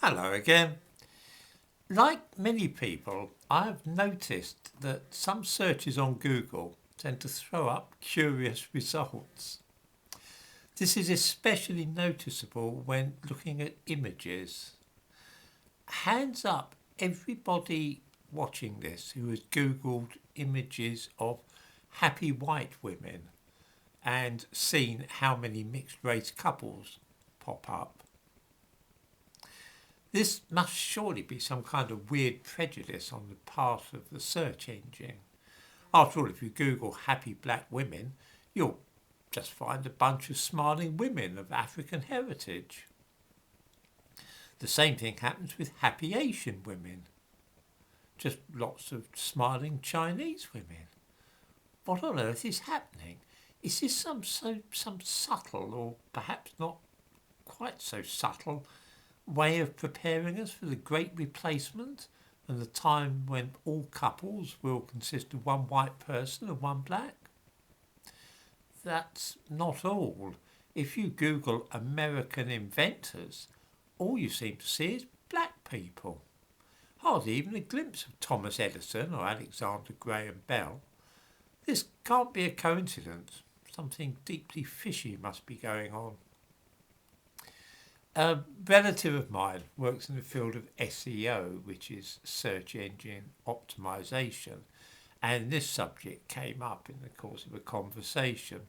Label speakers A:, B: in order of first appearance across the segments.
A: Hello again. Like many people, I've noticed that some searches on Google tend to throw up curious results. This is especially noticeable when looking at images. Hands up, everybody watching this who has Googled images of happy white women and seen how many mixed race couples pop up. This must surely be some kind of weird prejudice on the part of the search engine. After all, if you Google happy black women, you'll just find a bunch of smiling women of African heritage. The same thing happens with happy Asian women. Just lots of smiling Chinese women. What on earth is happening? Is this some subtle or perhaps not quite so subtle way of preparing us for the great replacement and the time when all couples will consist of one white person and one black? That's not all. If you Google American inventors, all you seem to see is black people. Hardly even a glimpse of Thomas Edison or Alexander Graham Bell. This can't be a coincidence. Something deeply fishy must be going on. A relative of mine works in the field of SEO, which is search engine optimization, and this subject came up in the course of a conversation.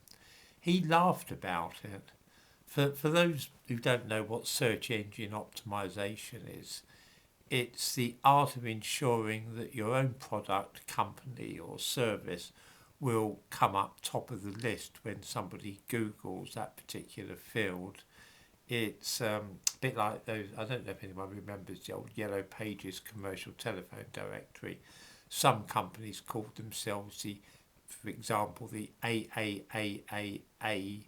A: He laughed about it. For those who don't know what search engine optimization is, it's the art of ensuring that your own product, company, or service will come up top of the list when somebody Googles that particular field. It's a bit like those, I don't know if anyone remembers the old Yellow Pages commercial telephone directory. Some companies called themselves for example, the AAAAA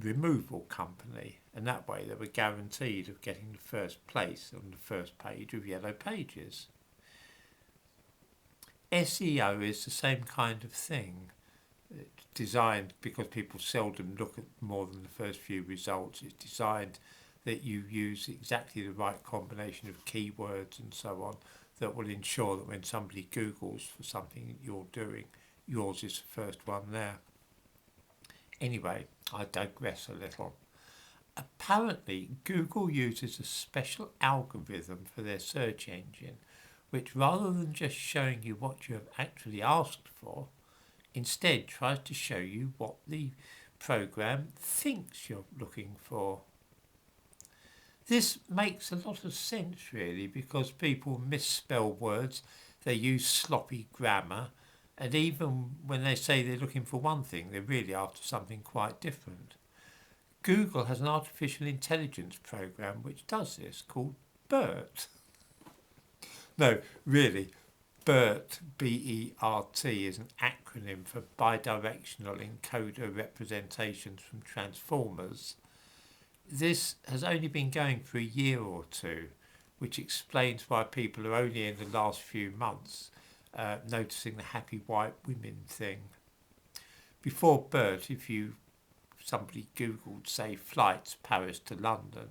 A: removal company, and that way they were guaranteed of getting the first place on the first page of Yellow Pages. SEO is the same kind of thing. It's designed because people seldom look at more than the first few results. It's designed that you use exactly the right combination of keywords and so on that will ensure that when somebody Googles for something that you're doing, yours is the first one there. Anyway, I digress a little. Apparently, Google uses a special algorithm for their search engine, which rather than just showing you what you have actually asked for, instead tries to show you what the program thinks you're looking for. This makes a lot of sense really, because people misspell words, they use sloppy grammar, and even when they say they're looking for one thing, they're really after something quite different. Google has an artificial intelligence program which does this, called BERT. No, really, BERT, B-E-R-T, is an acronym for Bidirectional Encoder Representations from Transformers. This has only been going for a year or two, which explains why people are only in the last few months noticing the happy white women thing. Before BERT, if somebody Googled, say, flights Paris to London,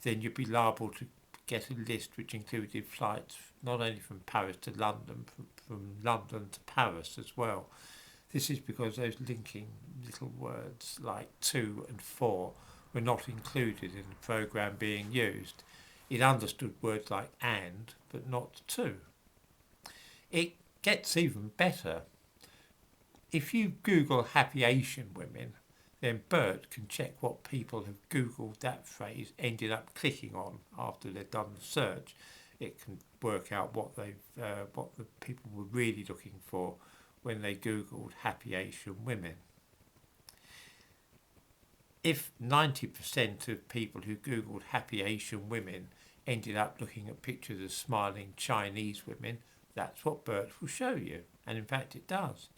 A: then you'd be liable to get a list which included flights not only from Paris to London, from London to Paris as well. This is because those linking little words like to and for were not included in the program being used. It understood words like and, but not to. It gets even better. If you Google happy Asian women, then BERT can check what people have Googled that phrase ended up clicking on after they've done the search. It can work out what the people were really looking for when they Googled happy Asian women. If 90% of people who Googled happy Asian women ended up looking at pictures of smiling Chinese women, that's what BERT will show you, and in fact it does.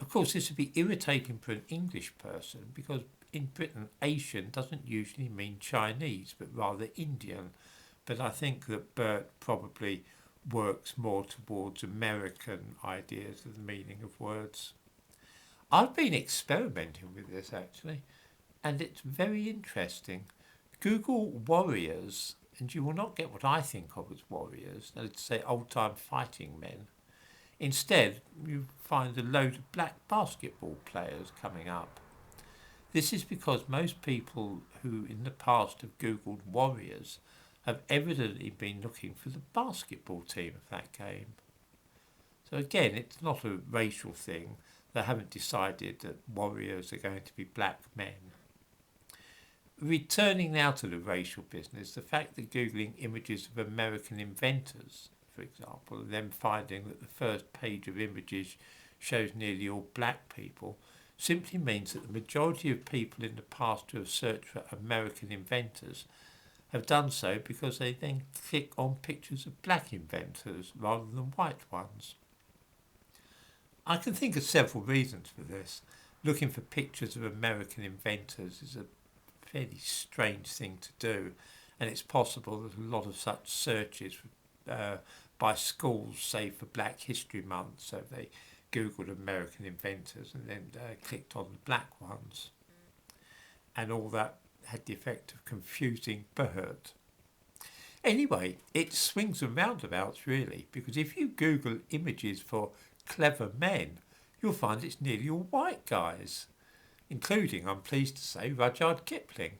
A: Of course, this would be irritating for an English person because in Britain, Asian doesn't usually mean Chinese, but rather Indian. But I think that BERT probably works more towards American ideas of the meaning of words. I've been experimenting with this actually, and it's very interesting. Google Warriors and you will not get what I think of as warriors, that is to say old-time fighting men. Instead, you find a load of black basketball players coming up. This is because most people who in the past have Googled warriors have evidently been looking for the basketball team of that game. So again, it's not a racial thing. They haven't decided that warriors are going to be black men. Returning now to the racial business, the fact that Googling images of American inventors, for example, and then finding that the first page of images shows nearly all black people, simply means that the majority of people in the past who have searched for American inventors have done so because they then click on pictures of black inventors rather than white ones. I can think of several reasons for this. Looking for pictures of American inventors is a fairly strange thing to do, and it's possible that a lot of such searches by schools, say for Black History Month, so they Googled American inventors and then clicked on the black ones, and all that had the effect of confusing BERT. Anyway, it swings and roundabouts really, because if you Google images for clever men, you'll find it's nearly all white guys, including, I'm pleased to say, Rudyard Kipling.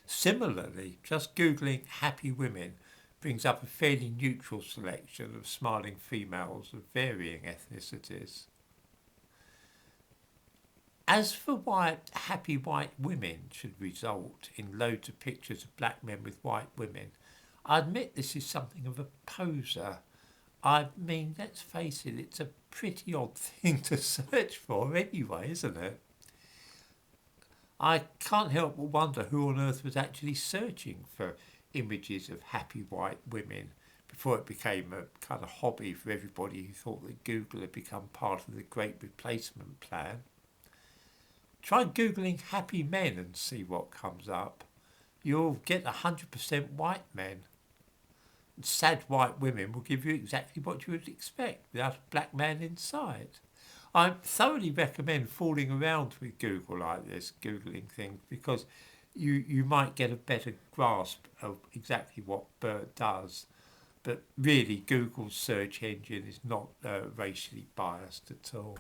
A: Similarly, just Googling happy women brings up a fairly neutral selection of smiling females of varying ethnicities. As for why happy white women should result in loads of pictures of black men with white women, I admit this is something of a poser. I mean, let's face it, it's a pretty odd thing to search for anyway, isn't it? I can't help but wonder who on earth was actually searching for images of happy white women before it became a kind of hobby for everybody who thought that Google had become part of the Great Replacement Plan. Try Googling happy men and see what comes up. You'll get 100% white men. Sad white women will give you exactly what you would expect without a black man inside. I thoroughly recommend fooling around with Google like this, Googling things, because you might get a better grasp of exactly what BERT does. But really, Google's search engine is not racially biased at all.